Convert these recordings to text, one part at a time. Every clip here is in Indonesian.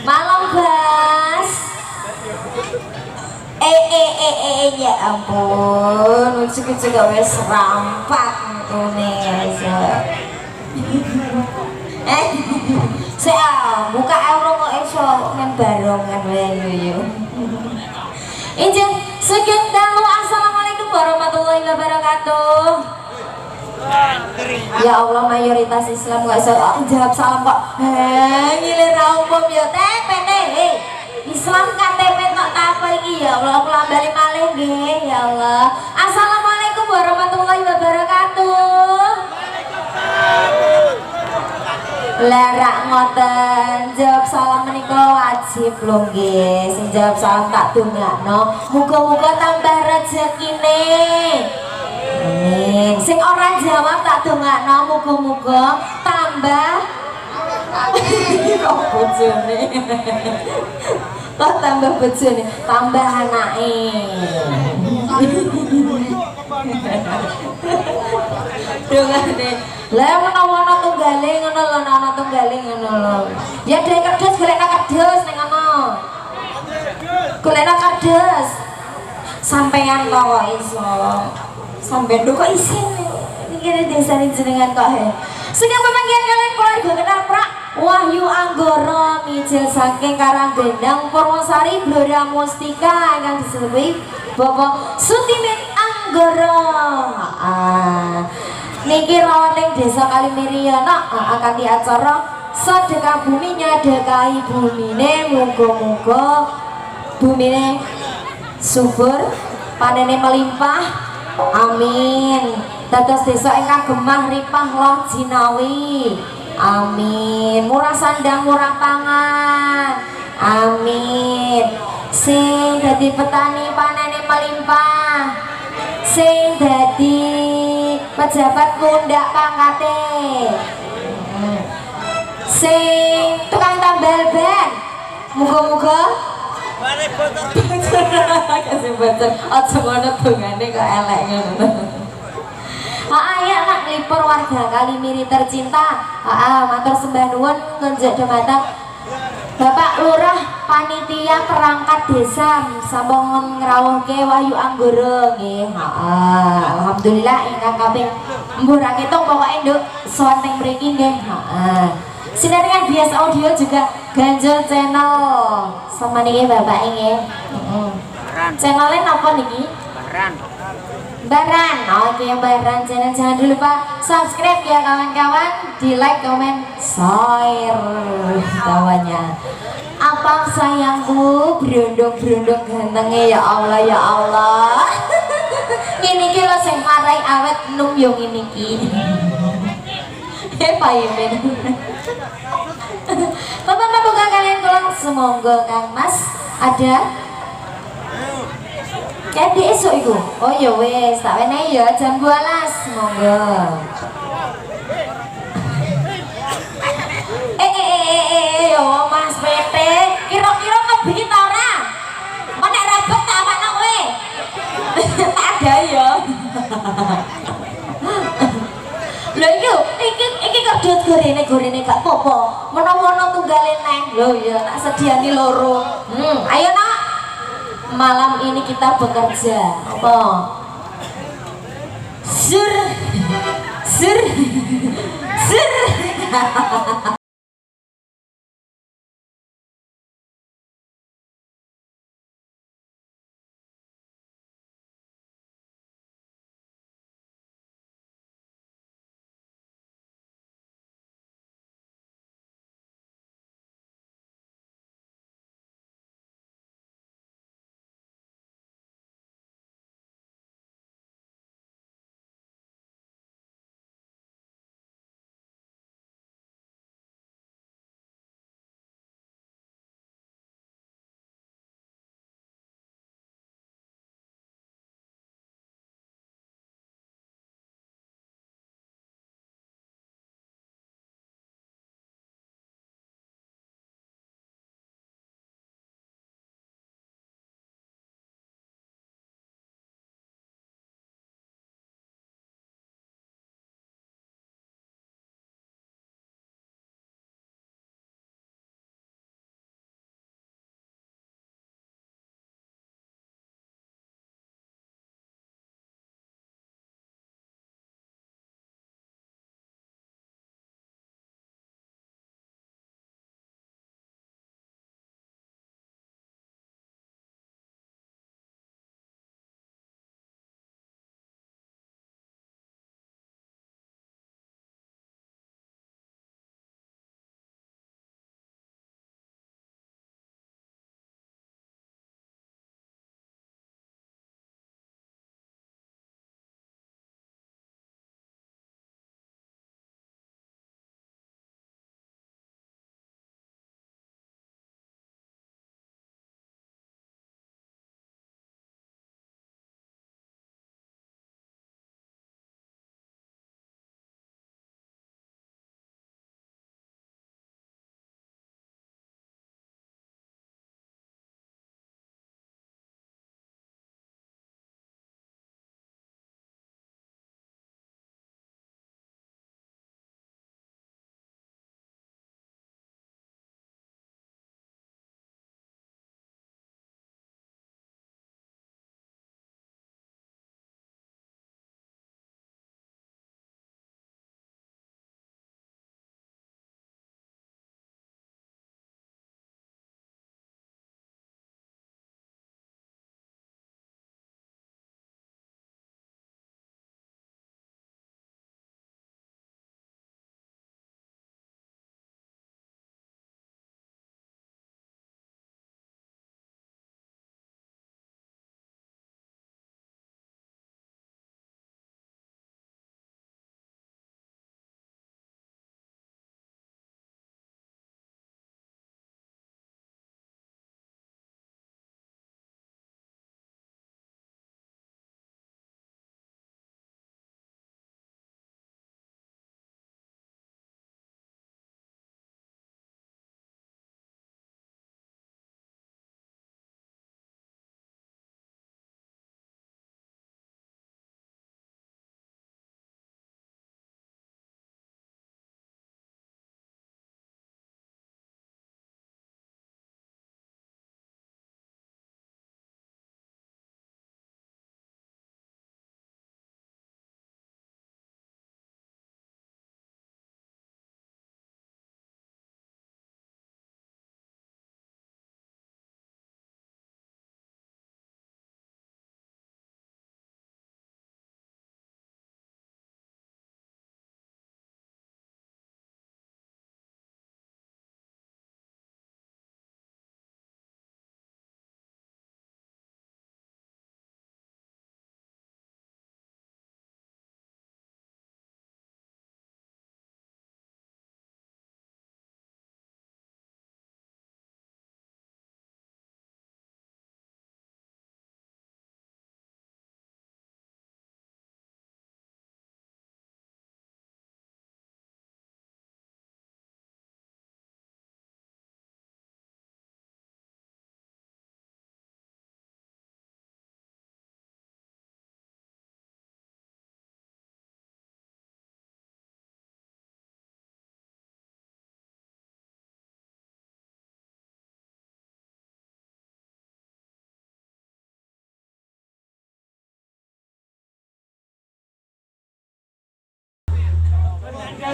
Malam Bas. Ya ampun, ucuk juga wes rampak ngene ya. Saya buka euro kok iso men barongan wae yo. Injil sekian dalu. Assalamualaikum warahmatullahi wabarakatuh. Ya Allah, mayoritas Islam gak bisa jawab salam kok. Ngilir umum ya TPT. Islam KTP kok apa iki ya Allah, aku balik malih nggih ya Allah. Assalamualaikum warahmatullahi wabarakatuh. Lerak ngoten jawab salam menika wajib lho nggih. Sing jawab salam tak dongakno muga-muga tambah rezekine. Amin. Sing ora jawab tak dongakno muga-muga tambah kok bojone. Kok tambah bojone, tambah anake. Dongane. Lah menawa ana tunggale ngono lho, ana tunggale ngono lho. Ya dhek kerdas golekna kerdas ning ngono. Golekna kerdas. Sampeyan kok iso. Sampeyan kok isin iki desane jenengan kok he. Sugeng pemanggihan kalian keluarga Ketaprak Wahyu Anggara mijil saking Karanggendang Purwosari Blora Mustika ingkang diseluruhi Bapak Sutimin Anggara. Niki rawaning desa Kalimiriana akan di acara sedekah bumi nyadekahi bumine, muga-muga bumine subur panene melimpah. Amin. Dados desa ingkang gemah ripah loh jinawi. Amin. Murah sandang murah pangan. Amin. Sing dadi petani panene melimpah. Sing dadi pejabat mundak pangkate. Sing tukang tambal ban. Muga-muga kasih bocor. Aja ngono dongane kok elek ngono. Ya nak lipur warga Kalimiri tercinta. Matur sembah nuwun ngunjuk dumateng Bapak Lurah Panitia Perangkat Desa sampun ngrawuhke Wahyu Anggara nggih. Alhamdulillah ingkang kaping mbuh ra ketung pokoke nduk sowan teng mriki nggih. Sinarian bias audio juga Ganjel channel sama niki Bapak nggih. Channelnya napa niki? Baran, oke Baran channel, jangan lupa subscribe ya kawan-kawan, di like, komen, share kawannya. Apa sayangku, berondong-berondong gantengnya ya Allah ya Allah. Ini kira sing marai awet num yung ini ki. Paimen. Bapak buka kalian tolong semoga Kang Mas ada. Kayak di esok itu. Oh ya wes, tak wene ya jam 12 monggo. Yo Mas PT, kira-kira ngebit ora? Menek rabet tak apakno kowe? Tak ada ya. Lho iki kerjot gorene gak apa-apa. Menawa ana tunggale neh. Lho ya tak sediani loro. Ayo nak. Malam ini kita bekerja apa? Sur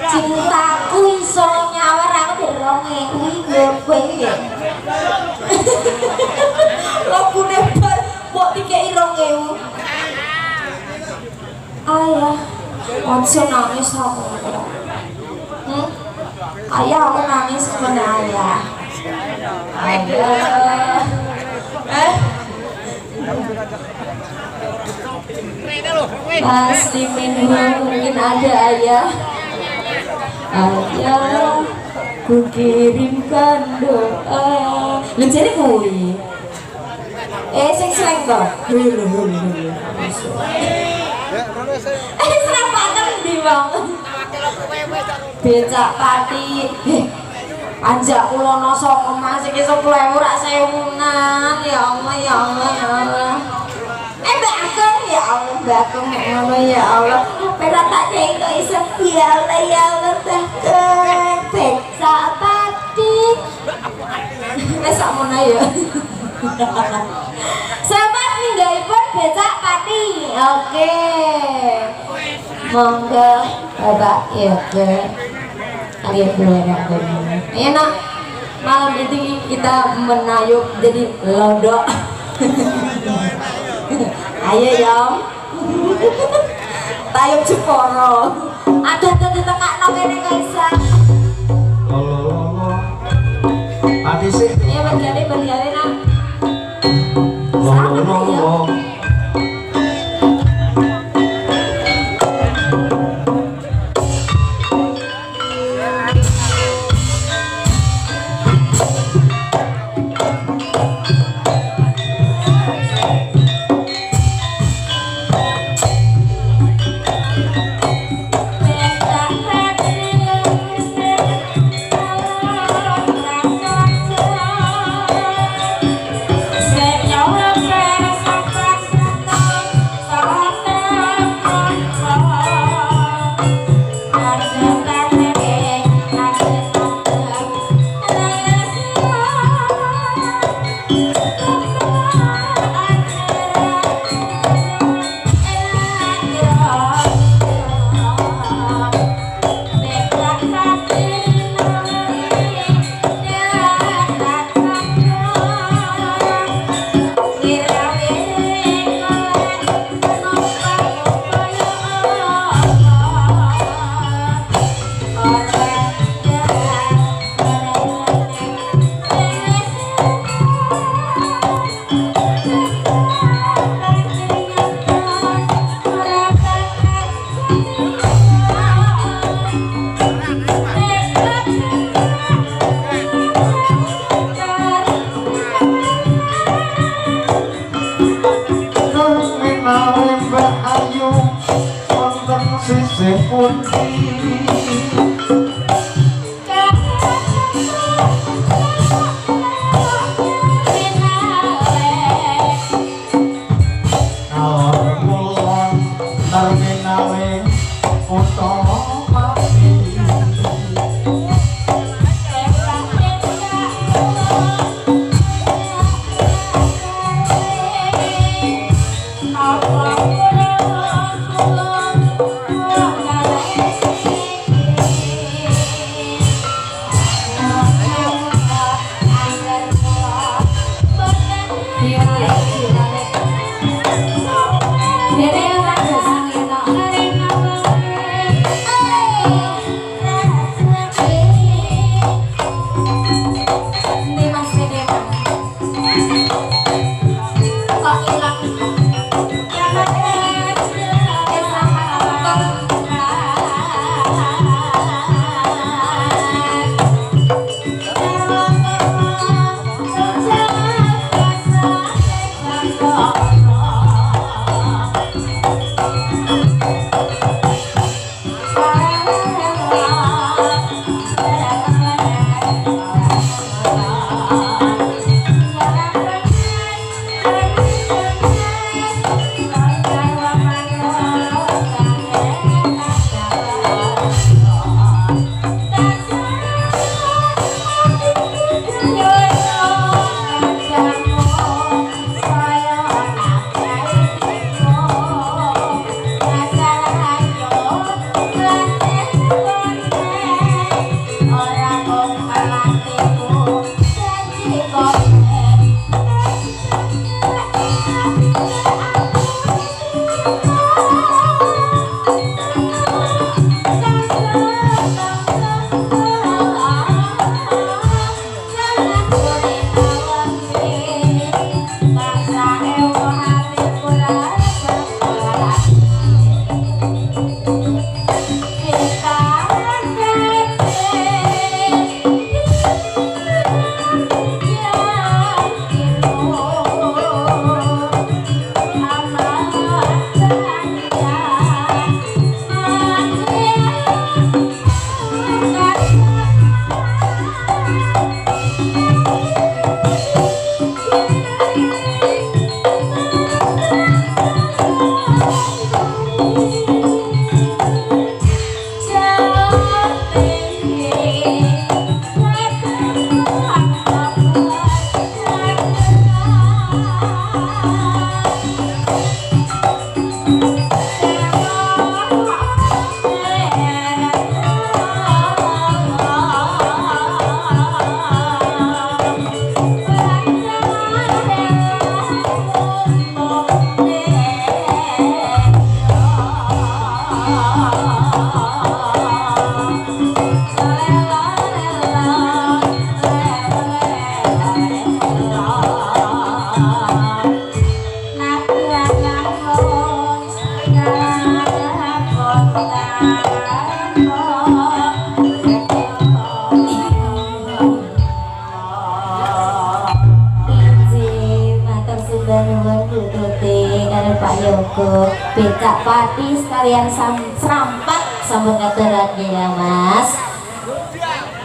cintaku iso nyawar aku dironge kuwi kowe ya lagu nebar kok dikei 2.000 ayah ojo nangis aku ayah aku nangis kepada ayah pasti mungkin ada ayah ku kirimkan doa lu jadi kui sing seleng toh serap patem di bang becak pati anjak ulono soko mas iki 10.000 rak 1.000-an ya Allah ya Allah ya Allah bakung ya Allah bakung nek ngono ya Allah pera tak kok iso ya Allah ya Allah bakung becak pati wis sakmono ya selamat ninggalipun becak pati oke monggo Bapak ya ke kalian keluarga ya nak malam ini kita menayuk jadi lodok ayo yom tayuk Jeporo ada ditekak no kene kaisa ati sih ya bergali nak selamat ya sembah nuwun Bu Tuti karo Pak Yogo becak pati sekalian serampat sampun katuraken ya Mas.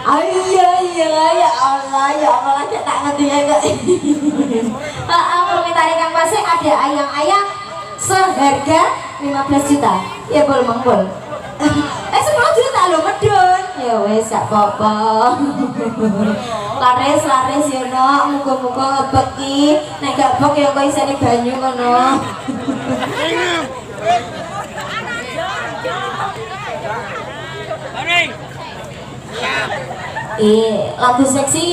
Iya ya Allah kita tak ngerti ya kok. Permintaan Kang Masih ada ayang-ayang seharga 15 juta. Ya bol mangkul. 10 juta lo medun. Ya wes gak apa-apa. Laris ya no, muga-muga ngebek ki. Nek gak bek ya kok isine banyu ngono. Lagu seksi